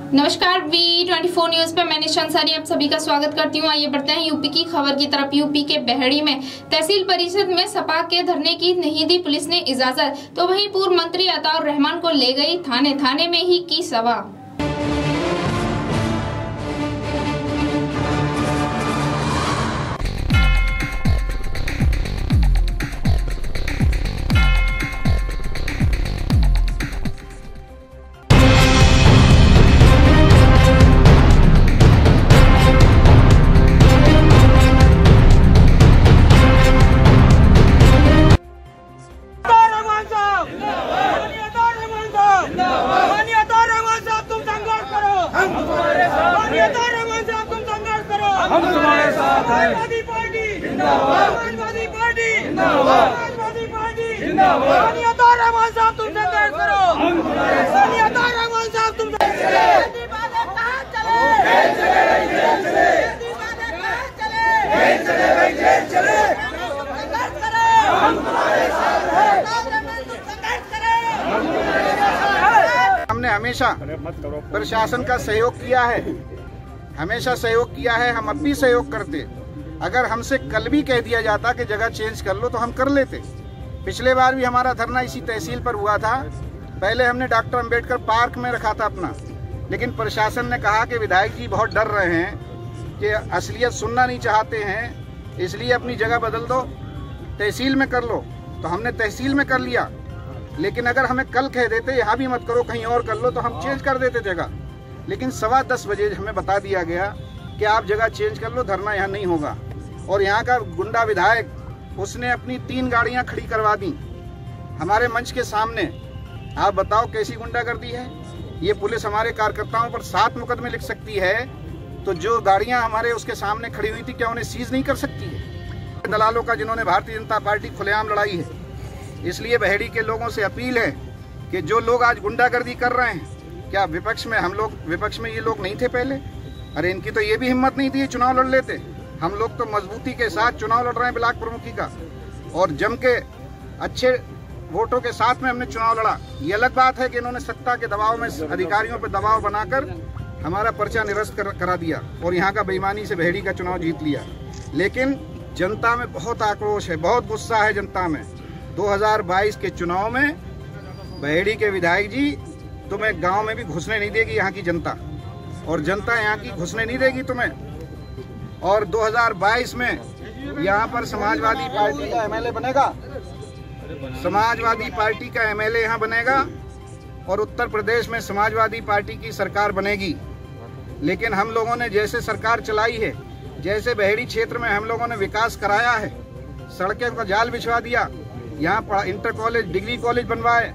नमस्कार, V24 news पे मैं निशा अंसारी आप सभी का स्वागत करती हूँ। आइए बढ़ते हैं यूपी की खबर की तरफ। यूपी के बहेड़ी में तहसील परिषद में सपा के धरने की नहीं दी पुलिस ने इजाजत, तो वहीं पूर्व मंत्री अताउर रहमान को ले गई थाने में ही की सभा। हम तुम्हारे साथ हैं। समाजवादी पार्टी जिंदाबाद, समाजवादी पार्टी जिंदाबाद, समाजवादी पार्टी जिंदाबाद। अताउर रहमान साहब तुम संघर्ष करो, हम तुम्हारे साथ हैं। अताउर रहमान साहब तुम कहां चले, कहां चले, जेल चले, कहां चले, जेल चले, संघर्ष करो, हम तुम्हारे साथ हैं। अताउर रहमान तुम संघर्ष करो, हम तुम्हारे साथ हैं। हमने हमेशा प्रशासन का सहयोग किया है, हमेशा सहयोग किया है, हम अब भी सहयोग करते। अगर हमसे कल भी कह दिया जाता कि जगह चेंज कर लो तो हम कर लेते। पिछले बार भी हमारा धरना इसी तहसील पर हुआ था। पहले हमने डॉक्टर अंबेडकर पार्क में रखा था अपना, लेकिन प्रशासन ने कहा कि विधायक जी बहुत डर रहे हैं कि असलियत सुनना नहीं चाहते हैं, इसलिए अपनी जगह बदल दो, तहसील में कर लो। तो हमने तहसील में कर लिया, लेकिन अगर हमें कल कह देते यहाँ भी मत करो कहीं और कर लो तो हम चेंज कर देते जगह। लेकिन 10:15 बजे हमें बता दिया गया कि आप जगह चेंज कर लो, धरना यहाँ नहीं होगा। और यहाँ का गुंडा विधायक उसने अपनी 3 गाड़ियाँ खड़ी करवा दी हमारे मंच के सामने। आप बताओ कैसी गुंडागर्दी है ये। पुलिस हमारे कार्यकर्ताओं पर 7 मुकदमे लिख सकती है, तो जो गाड़ियाँ हमारे उसके सामने खड़ी हुई थी क्या उन्हें सीज नहीं कर सकती है? दलालों का जिन्होंने भारतीय जनता पार्टी खुलेआम लड़ाई है। इसलिए बहेड़ी के लोगों से अपील है कि जो लोग आज गुंडागर्दी कर रहे हैं, क्या विपक्ष में ये लोग नहीं थे पहले? अरे इनकी तो ये भी हिम्मत नहीं थी चुनाव लड़ लेते। हम लोग तो मजबूती के साथ चुनाव लड़ रहे हैं ब्लॉक प्रमुखी का, और जम के अच्छे वोटों के साथ में हमने चुनाव लड़ा। ये अलग बात है कि इन्होंने सत्ता के दबाव में अधिकारियों पर दबाव बनाकर हमारा पर्चा निरस्त करा दिया और यहाँ का बेईमानी से बहेड़ी का चुनाव जीत लिया। लेकिन जनता में बहुत आक्रोश है, बहुत गुस्सा है जनता में। 2022 के चुनाव में बहेड़ी के विधायक जी तुम्हें गांव में भी घुसने नहीं देगी यहाँ की जनता, और जनता यहाँ की घुसने नहीं देगी तुम्हें। और 2022 में यहाँ पर समाजवादी पार्टी का एमएलए बनेगा, समाजवादी पार्टी का एमएलए यहाँ बनेगा, और उत्तर प्रदेश में समाजवादी पार्टी की सरकार बनेगी। लेकिन हम लोगों ने जैसे सरकार चलाई है, जैसे बहेड़ी क्षेत्र में हम लोगों ने विकास कराया है, सड़कों का जाल बिछवा दिया, यहाँ इंटर कॉलेज, डिग्री कॉलेज बनवाए,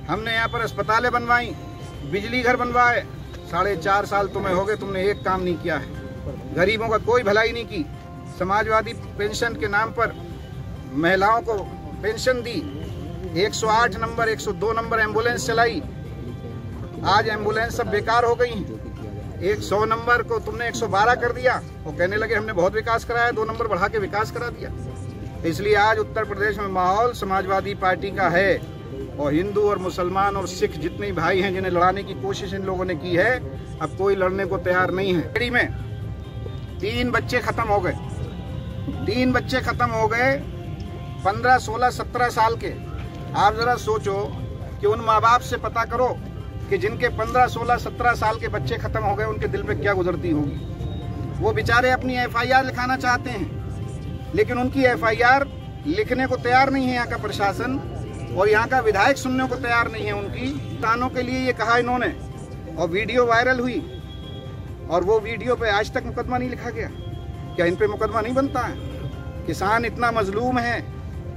हमने यहाँ पर अस्पतालें बनवाई, बिजली घर बनवाए। 4.5 साल तुम्हें हो गए, तुमने एक काम नहीं किया है। गरीबों का कोई भलाई नहीं की। समाजवादी पेंशन के नाम पर महिलाओं को पेंशन दी, 108 नंबर 102 नंबर एम्बुलेंस चलाई, आज एम्बुलेंस सब बेकार हो गई। 100 नंबर को तुमने 112 कर दिया, वो कहने लगे हमने बहुत विकास कराया, 2 नंबर बढ़ा के विकास करा दिया। इसलिए आज उत्तर प्रदेश में माहौल समाजवादी पार्टी का है, और हिंदू और मुसलमान और सिख जितने भाई हैं जिन्हें लड़ाने की कोशिश इन लोगों ने की है, अब कोई लड़ने को तैयार नहीं है। बहेड़ी में 3 बच्चे खत्म हो गए, 3 बच्चे खत्म हो गए 15, 16, 17 साल के। आप जरा सोचो कि उन माँ बाप से पता करो कि जिनके 15, 16, 17 साल के बच्चे खत्म हो गए उनके दिल पे क्या गुजरती होगी। वो बेचारे अपनी FIR लिखाना चाहते हैं, लेकिन उनकी FIR लिखने को तैयार नहीं है यहाँ का प्रशासन, और यहाँ का विधायक सुनने को तैयार नहीं है उनकी। किसानों के लिए ये कहा इन्होंने, और वीडियो वायरल हुई, और वो वीडियो पे आज तक मुकदमा नहीं लिखा गया। क्या इन पे मुकदमा नहीं बनता है? किसान इतना मजलूम है,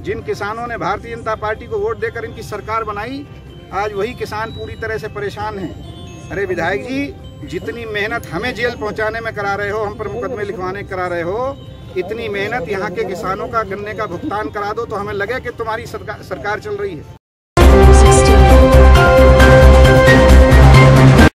जिन किसानों ने भारतीय जनता पार्टी को वोट देकर इनकी सरकार बनाई, आज वही किसान पूरी तरह से परेशान हैं। अरे विधायक जी, जितनी मेहनत हमें जेल पहुँचाने में करा रहे हो, हम पर मुकदमे लिखवाने करा रहे हो, इतनी मेहनत यहाँ के किसानों का गन्ने का भुगतान करा दो तो हमें लगे कि तुम्हारी सरकार चल रही है।